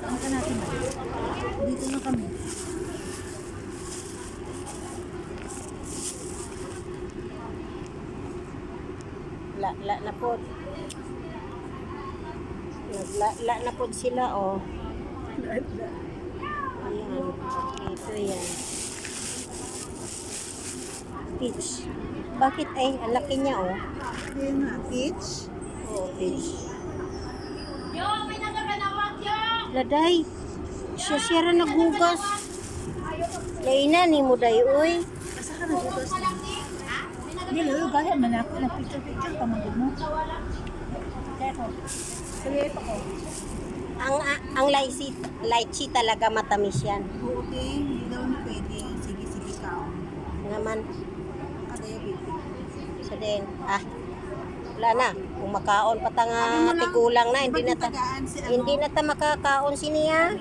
Ang ka natin ba? Dito na kami. La na po. La na po sila, oh. Ayan. Ito yan. Peach. Bakit ay, ang laki niya, oh. Kaya nga, peach. Oo, peach. Laday. Siya ra naghugas. Laina ni mo day, uy. Asa ka nagugas na? Hindi, lalo, gaya man ako. Nag-picture-picture pa magod mo. Kaya ko. Sabi ito ko. Ang lychee talaga matamis yan. Oo, okay. Hindi daw na pwede. Sige, sige ka. Naman. Ka-diabetic. So din, wala na. Kung makaon pa tanga tigulang na, hindi na ta makakaon siniya.